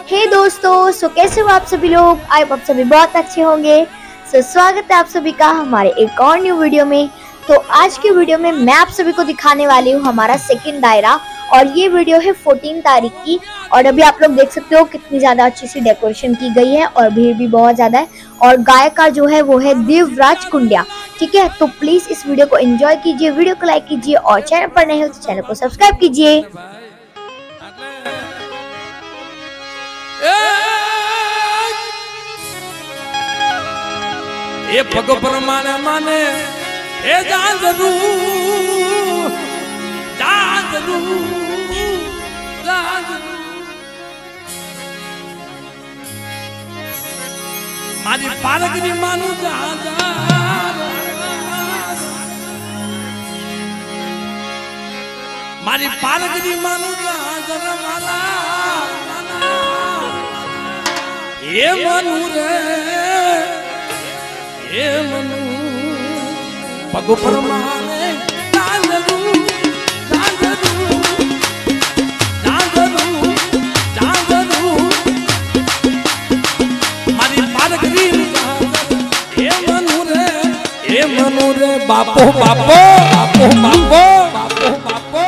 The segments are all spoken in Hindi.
हे दोस्तों, कैसे हो आप सभी लोग। आई होप आप सभी बहुत अच्छे होंगे। स्वागत है आप सभी का हमारे एक और न्यू वीडियो में। तो आज की वीडियो में मैं आप सभी को दिखाने वाली हूँ हमारा सेकंड दायरा, और ये वीडियो है 14 तारीख की। और अभी आप लोग देख सकते हो कितनी ज़्यादा अच्छी सी डेकोरेशन की गई है और भीड़ भी बहुत ज़्यादा है। और गायिका जो है वो है दिव्यराज कुंडिया। ठीक है, तो प्लीज़ इस वीडियो को एंजॉय कीजिए, वीडियो को लाइक कीजिए और चैनल पर नए हो तो चैनल को सब्सक्राइब कीजिए। ये पग प्रमाण माने ए जाजरू जाजरू जाजरू मारी पालकनी मानु जाजा मारी पालकनी मानु जाजा माला ये मनु रे ये मनु पग प्रमाणे जाजरू जाजरू जाजरू जाजरू मारी पालकनी ये मनु रे बापो बापो बापो बापो बापो बापो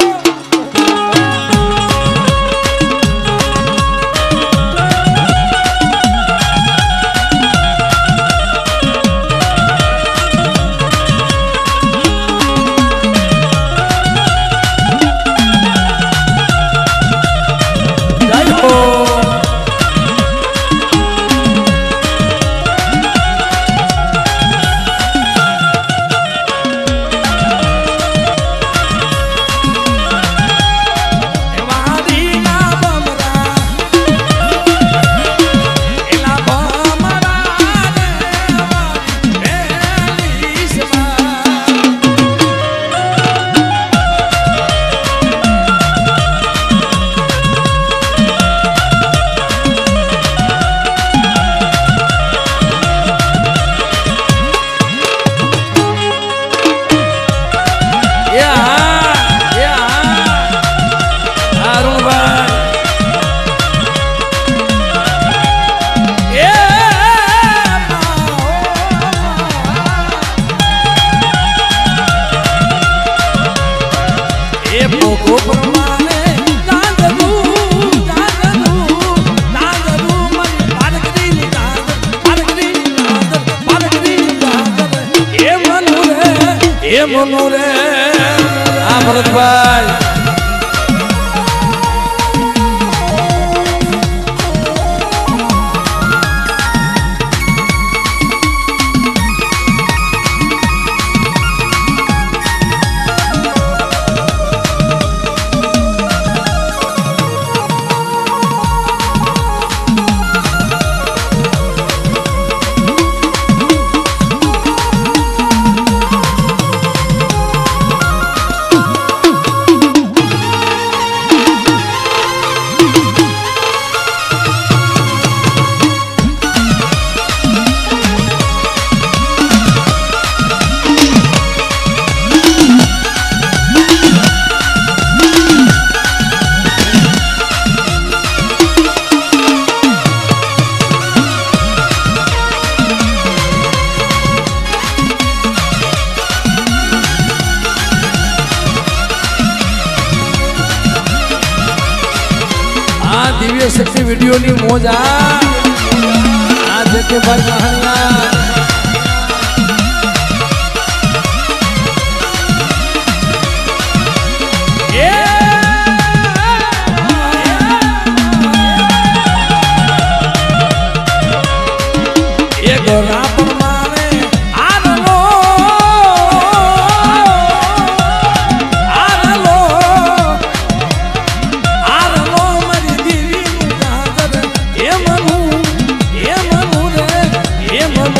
ये मनु रे भरत भाई दिव्य शक्ति वीडियो नी मोजा आज के भाई कहानिया ये गोरा परमाने आनलो ये मनु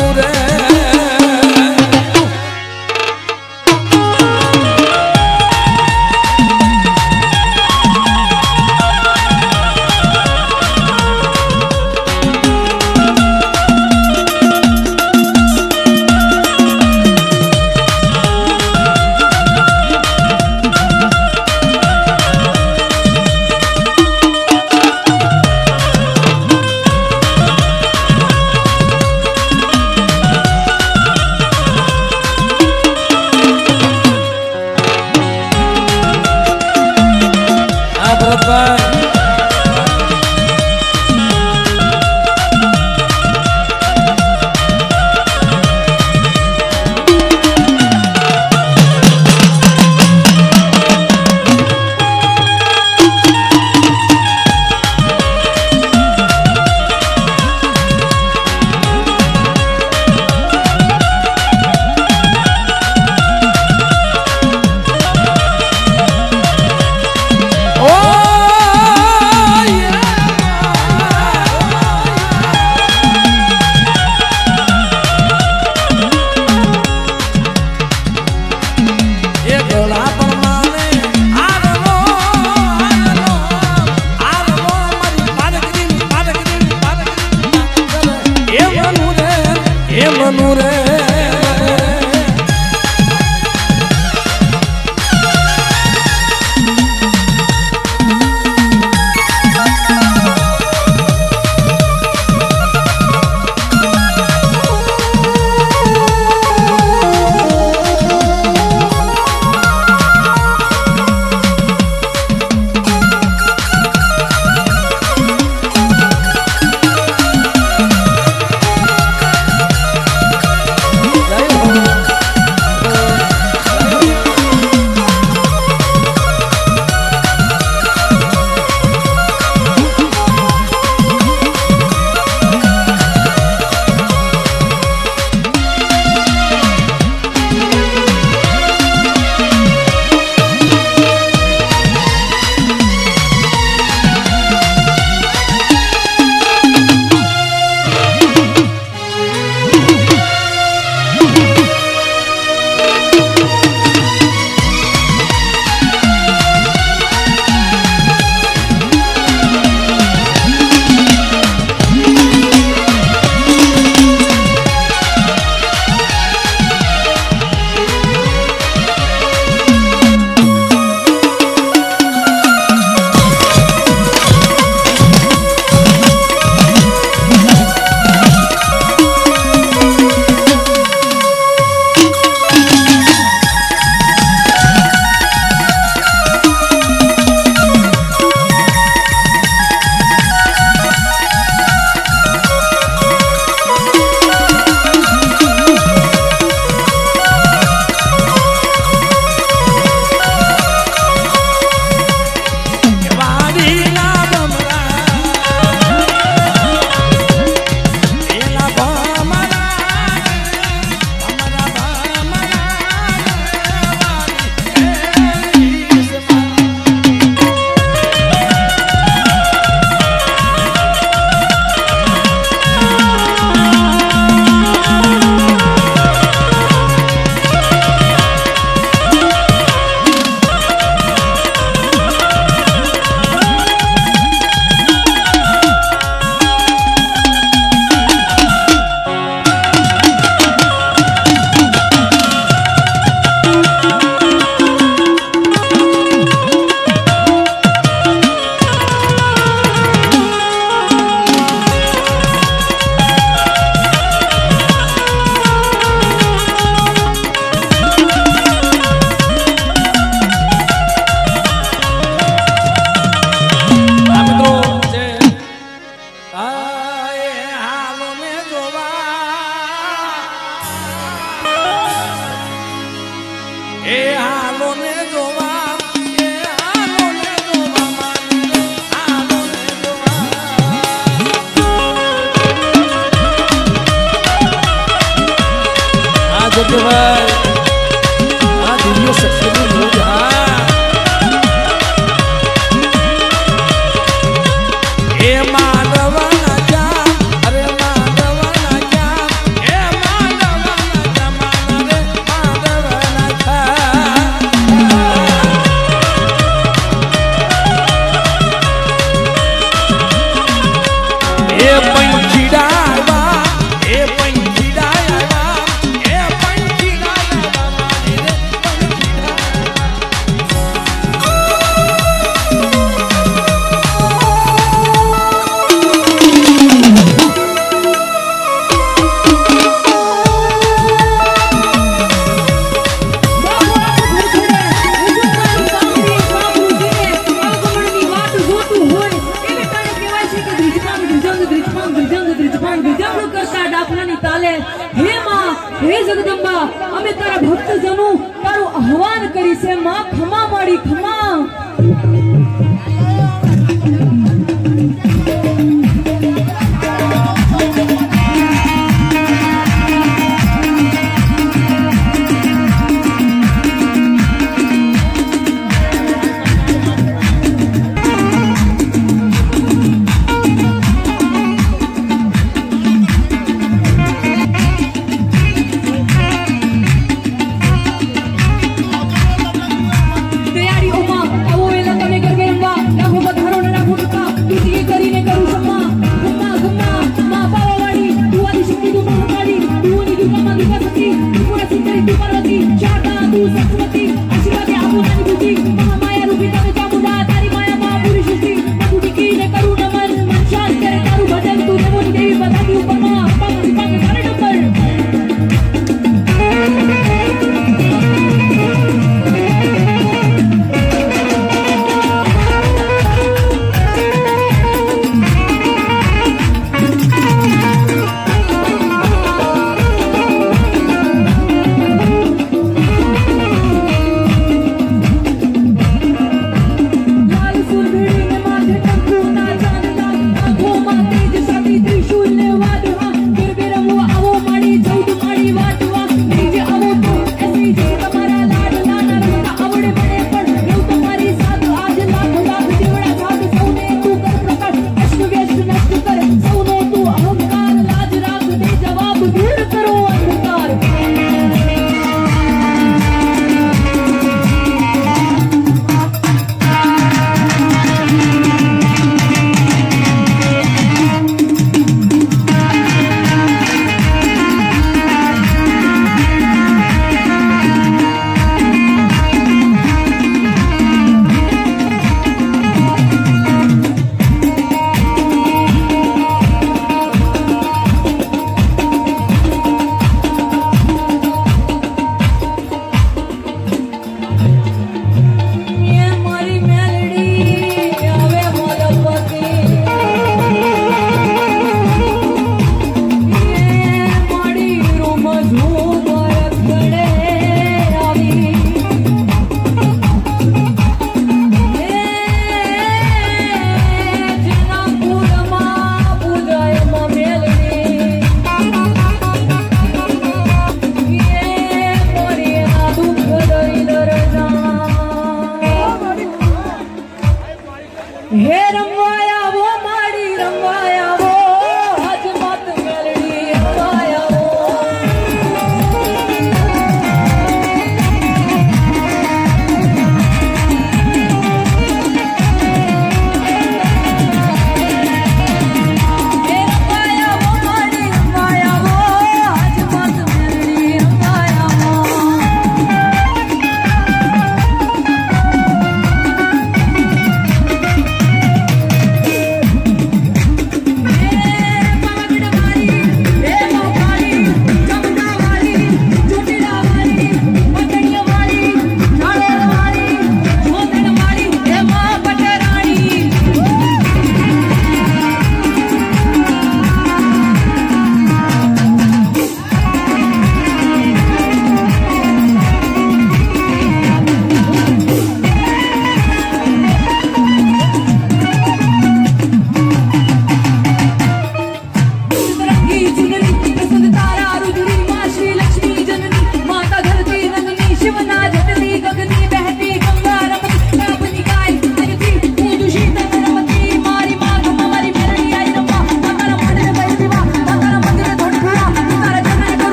के भाई आ दिव्य शक्ति में हो जा ए माधवा ना जा अरे माधवा ना जा ए माधवा ना जा रे माधवा ना जा ए पंछीड़ा हे जगदंबा अमे तारा भक्त जनो तारो आह्वान करी से मां खमा माड़ी खमा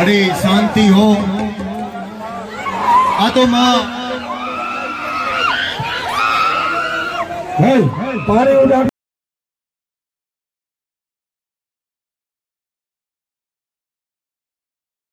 अरे शांति हो। आ तो माँ पानी उड़ा